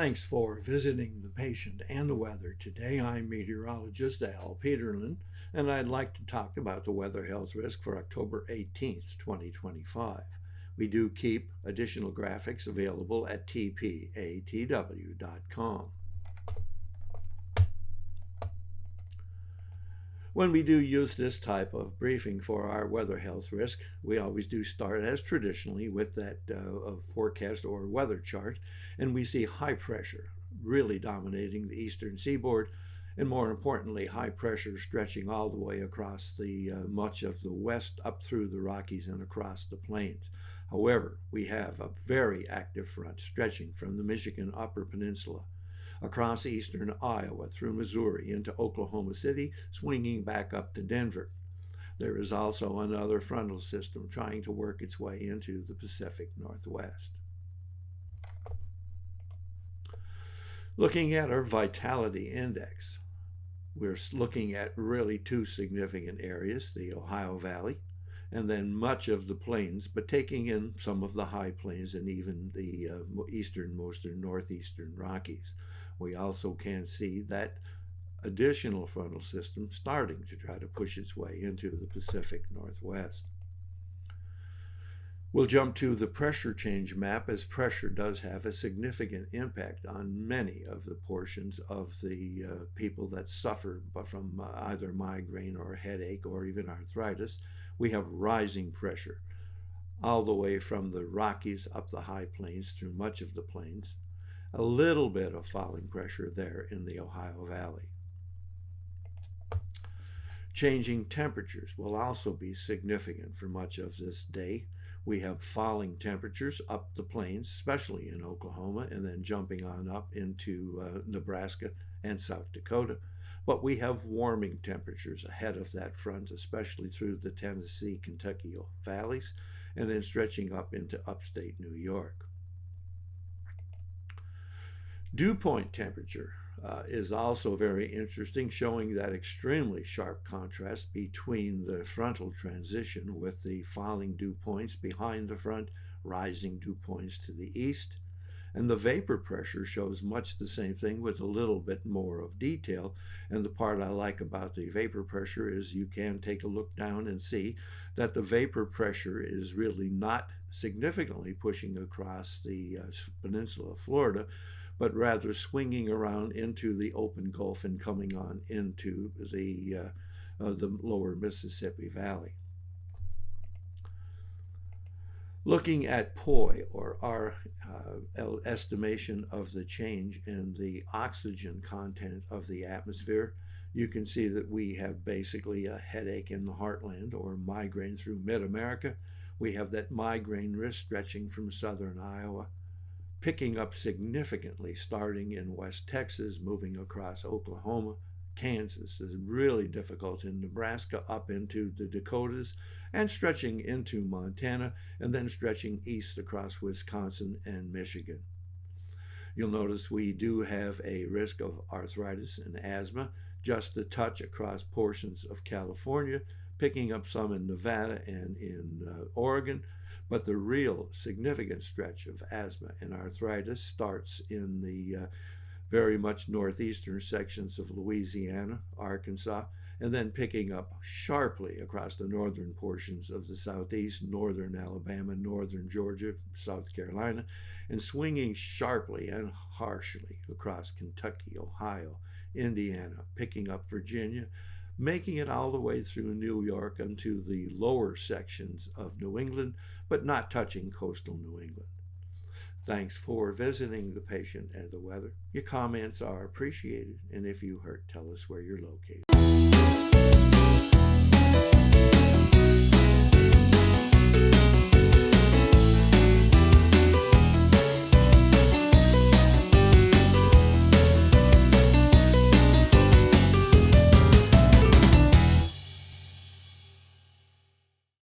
Thanks for visiting the patient and the weather. Today I'm meteorologist Al Peterlin, and I'd like to talk about the weather health risk for October 18th, 2025. We do keep additional graphics available at tpatw.com. When we do use this type of briefing for our weather health risk, we always do start as traditionally with that forecast or weather chart, and we see high pressure really dominating the eastern seaboard, and more importantly, high pressure stretching all the way across the much of the west up through the Rockies and across the plains. However, we have a very active front stretching from the Michigan Upper Peninsula across eastern Iowa through Missouri into Oklahoma City, swinging back up to Denver. There is also another frontal system trying to work its way into the Pacific Northwest. Looking at our vitality index, we're looking at really two significant areas, the Ohio Valley and then much of the plains, but taking in some of the high plains and even the easternmost and northeastern Rockies. We also can see that additional frontal system starting to try to push its way into the Pacific Northwest. We'll jump to the pressure change map, as pressure does have a significant impact on many of the portions of the people that suffer from either migraine or headache or even arthritis. We have rising pressure all the way from the Rockies up the high plains through much of the plains. A little bit of falling pressure there in the Ohio Valley. Changing temperatures will also be significant for much of this day. We have falling temperatures up the plains, especially in Oklahoma, and then jumping on up into Nebraska and South Dakota. But we have warming temperatures ahead of that front, especially through the Tennessee, Kentucky valleys, and then stretching up into upstate New York. Dew point temperature is also very interesting, showing that extremely sharp contrast between the frontal transition with the falling dew points behind the front, rising dew points to the east. And the vapor pressure shows much the same thing with a little bit more of detail. And the part I like about the vapor pressure is you can take a look down and see that the vapor pressure is really not significantly pushing across the peninsula of Florida, but rather swinging around into the open Gulf and coming on into the lower Mississippi Valley. Looking at POI, or our estimation of the change in the oxygen content of the atmosphere, you can see that we have basically a headache in the heartland, or migraine through mid-America. We have that migraine risk stretching from southern Iowa, picking up significantly starting in West Texas, moving across Oklahoma. Kansas is really difficult in Nebraska, up into the Dakotas, and stretching into Montana, and then stretching east across Wisconsin and Michigan. You'll notice we do have a risk of arthritis and asthma, just a touch across portions of California, picking up some in Nevada and in Oregon, but the real significant stretch of asthma and arthritis starts in the very much northeastern sections of Louisiana, Arkansas, and then picking up sharply across the northern portions of the southeast, northern Alabama, northern Georgia, South Carolina, and swinging sharply and harshly across Kentucky, Ohio, Indiana, picking up Virginia, making it all the way through New York into the lower sections of New England, but not touching coastal New England. Thanks for visiting the patient and the weather. Your comments are appreciated, and if you hurt, tell us where you're located.